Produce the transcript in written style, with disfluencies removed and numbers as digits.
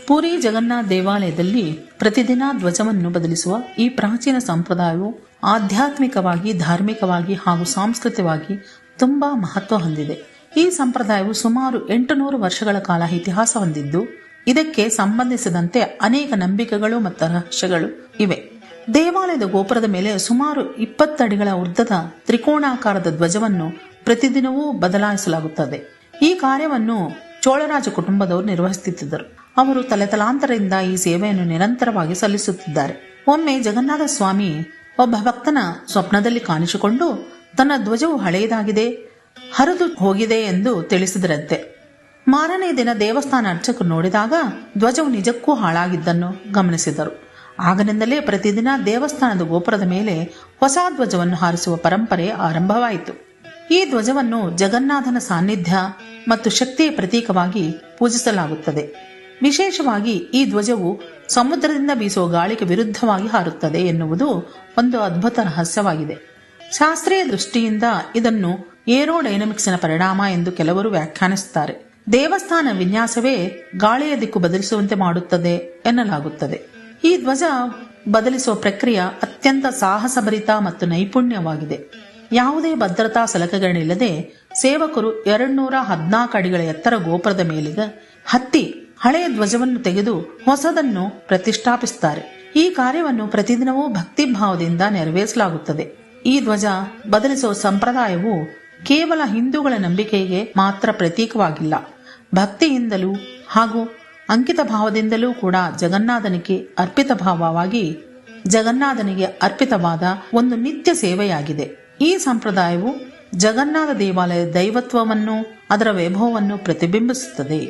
ಪುರಿ ಜಗನ್ನಾಥ ದೇವಾಲಯದಲ್ಲಿ ಪ್ರತಿದಿನ ಧ್ವಜವನ್ನು ಬದಲಿಸುವ ಈ ಪ್ರಾಚೀನ ಸಂಪ್ರದಾಯವು ಆಧ್ಯಾತ್ಮಿಕವಾಗಿ, ಧಾರ್ಮಿಕವಾಗಿ ಹಾಗೂ ಸಾಂಸ್ಕೃತಿಕವಾಗಿ ತುಂಬಾ ಮಹತ್ವ ಹೊಂದಿದೆ. ಈ ಸಂಪ್ರದಾಯವು ಸುಮಾರು 800 ವರ್ಷಗಳ ಕಾಲ ಇತಿಹಾಸ ಹೊಂದಿದ್ದು, ಇದಕ್ಕೆ ಸಂಬಂಧಿಸಿದಂತೆ ಅನೇಕ ನಂಬಿಕೆಗಳು ಮತ್ತು ರಹಸ್ಯಗಳು ಇವೆ. ದೇವಾಲಯದ ಗೋಪುರದ ಮೇಲೆ ಸುಮಾರು 20 ಅಡಿಗಳ ಉದ್ದದ ತ್ರಿಕೋಣಾಕಾರದ ಧ್ವಜವನ್ನು ಪ್ರತಿದಿನವೂ ಬದಲಾಯಿಸಲಾಗುತ್ತದೆ. ಈ ಕಾರ್ಯವನ್ನು ಚೋಳರಾಜ ಕುಟುಂಬದವರು ನಿರ್ವಹಿಸುತ್ತಿದ್ದರು. ಅವರು ತಲೆತಲಾಂತರದಿಂದ ಈ ಸೇವೆಯನ್ನು ನಿರಂತರವಾಗಿ ಸಲ್ಲಿಸುತ್ತಿದ್ದಾರೆ. ಒಮ್ಮೆ ಜಗನ್ನಾಥ ಸ್ವಾಮಿ ಒಬ್ಬ ಭಕ್ತನ ಸ್ವಪ್ನದಲ್ಲಿ ಕಾಣಿಸಿಕೊಂಡು ತನ್ನ ಧ್ವಜವು ಹಳೆಯದಾಗಿದೆ, ಹರಿದು ಹೋಗಿದೆ ಎಂದು ತಿಳಿಸಿದರಂತೆ. ಮಾರನೇ ದಿನ ದೇವಸ್ಥಾನ ಅರ್ಚಕರು ನೋಡಿದಾಗ ಧ್ವಜವು ನಿಜಕ್ಕೂ ಹಾಳಾಗಿದ್ದನ್ನು ಗಮನಿಸಿದರು. ಆಗನಿಂದಲೇ ಪ್ರತಿದಿನ ದೇವಸ್ಥಾನದ ಗೋಪುರದ ಮೇಲೆ ಹೊಸ ಧ್ವಜವನ್ನು ಹಾರಿಸುವ ಪರಂಪರೆ ಆರಂಭವಾಯಿತು. ಈ ಧ್ವಜವನ್ನು ಜಗನ್ನಾಥನ ಸಾನ್ನಿಧ್ಯ ಮತ್ತು ಶಕ್ತಿಯ ಪ್ರತೀಕವಾಗಿ ಪೂಜಿಸಲಾಗುತ್ತದೆ. ವಿಶೇಷವಾಗಿ ಈ ಧ್ವಜವು ಸಮುದ್ರದಿಂದ ಬೀಸುವ ಗಾಳಿಗೆ ವಿರುದ್ಧವಾಗಿ ಹಾರುತ್ತದೆ ಎನ್ನುವುದು ಒಂದು ಅದ್ಭುತ ರಹಸ್ಯವಾಗಿದೆ. ಶಾಸ್ತ್ರೀಯ ದೃಷ್ಟಿಯಿಂದ ಇದನ್ನು ಏರೋಡೈನಮಿಕ್ಸ್ನ ಪರಿಣಾಮ ಎಂದು ಕೆಲವರು ವ್ಯಾಖ್ಯಾನಿಸುತ್ತಾರೆ. ದೇವಸ್ಥಾನ ವಿನ್ಯಾಸವೇ ಗಾಳಿಯ ದಿಕ್ಕು ಬದಲಿಸುವಂತೆ ಮಾಡುತ್ತದೆ ಎನ್ನಲಾಗುತ್ತದೆ. ಈ ಧ್ವಜ ಬದಲಿಸುವ ಪ್ರಕ್ರಿಯೆ ಅತ್ಯಂತ ಸಾಹಸಭರಿತ ಮತ್ತು ನೈಪುಣ್ಯವಾಗಿದೆ. ಯಾವುದೇ ಭದ್ರತಾ ಸಲಕರಣೆಗಳಿಲ್ಲದೆ ಸೇವಕರು 214 ಅಡಿಗಳ ಎತ್ತರ ಗೋಪುರದ ಮೇಲಿಗೆ ಹತ್ತಿ ಹಳೆಯ ಧ್ವಜವನ್ನು ತೆಗೆದು ಹೊಸದನ್ನು ಪ್ರತಿಷ್ಠಾಪಿಸುತ್ತಾರೆ. ಈ ಕಾರ್ಯವನ್ನು ಪ್ರತಿದಿನವೂ ಭಕ್ತಿ ಭಾವದಿಂದ ನೆರವೇರಿಸಲಾಗುತ್ತದೆ. ಈ ಧ್ವಜ ಬದಲಿಸುವ ಸಂಪ್ರದಾಯವು ಕೇವಲ ಹಿಂದೂಗಳ ನಂಬಿಕೆಗೆ ಮಾತ್ರ ಪ್ರತೀಕವಾಗಿಲ್ಲ, ಭಕ್ತಿಯಿಂದಲೂ ಹಾಗೂ ಅಂಕಿತ ಭಾವದಿಂದಲೂ ಕೂಡ ಜಗನ್ನಾಥನಿಗೆ ಅರ್ಪಿತವಾದ ಒಂದು ನಿತ್ಯ ಸೇವೆಯಾಗಿದೆ. ಈ ಸಂಪ್ರದಾಯವು ಜಗನ್ನಾಥ ದೇವಾಲಯದ ದೈವತ್ವವನ್ನು, ಅದರ ವೈಭವವನ್ನು ಪ್ರತಿಬಿಂಬಿಸುತ್ತದೆ.